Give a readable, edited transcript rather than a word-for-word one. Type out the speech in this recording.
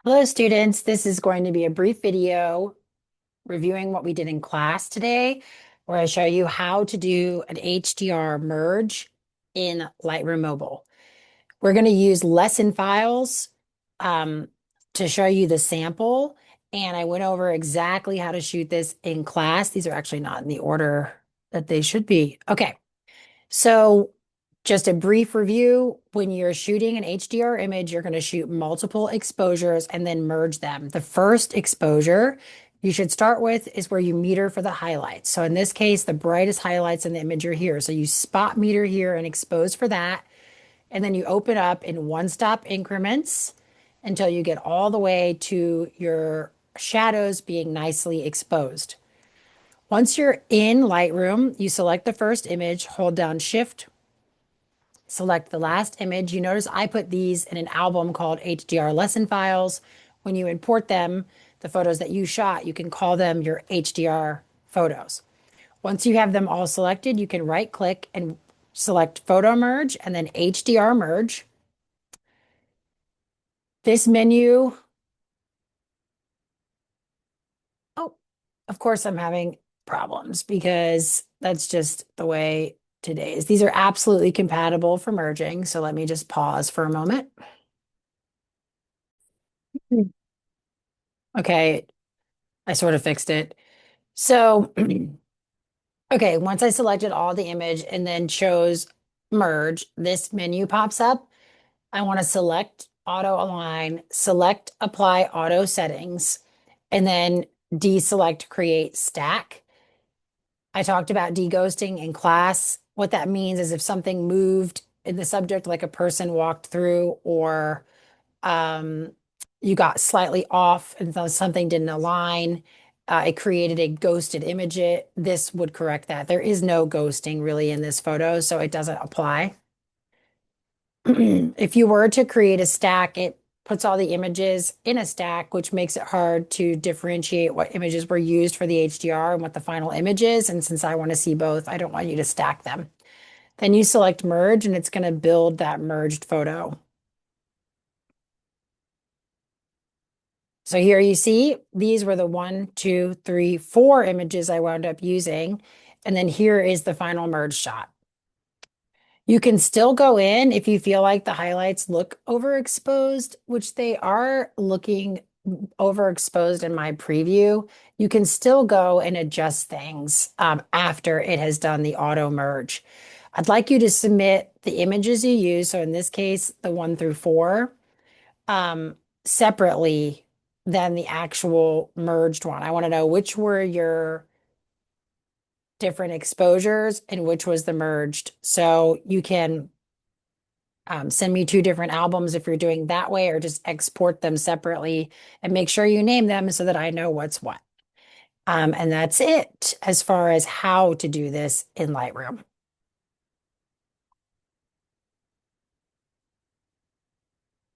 Hello, students. This is going to be a brief video reviewing what we did in class today, where I show you how to do an HDR merge in Lightroom Mobile. We're going to use lesson files um, to show you the sample, and I went over exactly how to shoot this in class. These are actually not in the order that they should be. Okay. So, just a brief review. When you're shooting an HDR image, you're going to shoot multiple exposures and then merge them. The first exposure you should start with is where you meter for the highlights. So, in this case, the brightest highlights in the image are here. So, you spot meter here and expose for that. And then you open up in one-stop increments until you get all the way to your shadows being nicely exposed. Once you're in Lightroom, you select the first image, hold down Shift, select the last image. You notice I put these in an album called HDR lesson files. When you import them, the photos that you shot, you can call them your HDR photos. Once you have them all selected, you can right click and select photo merge and then HDR merge. This menu, oh, of course, I'm having problems because that's just the way today is. These are absolutely compatible for merging. So let me just pause for a moment. Okay, I sort of fixed it. So, okay, once I selected all the image and then chose merge, this menu pops up. I want to select auto align, select apply auto settings, and then deselect create stack. I talked about deghosting in class. What that means is if something moved in the subject, like a person walked through, or um, you got slightly off and something didn't align, it created a ghosted image. This would correct that. There is no ghosting really in this photo, so it doesn't apply. If you were to create a stack, it puts all the images in a stack, which makes it hard to differentiate what images were used for the HDR and what the final image is. And since I want to see both, I don't want you to stack them. Then you select merge and it's going to build that merged photo. So here you see these were the one, two, three, four images I wound up using. And then here is the final merge shot. You can still go in if you feel like the highlights look overexposed, which they are looking overexposed in my preview. You can still go and adjust things after it has done the auto merge. I'd like you to submit the images you use. So in this case, the 1 through 4, um, separately than the actual merged one. I want to know which were your different exposures and which was the merged. So you can send me two different albums if you're doing that way, or just export them separately and make sure you name them so that I know what's what. And that's it as far as how to do this in Lightroom.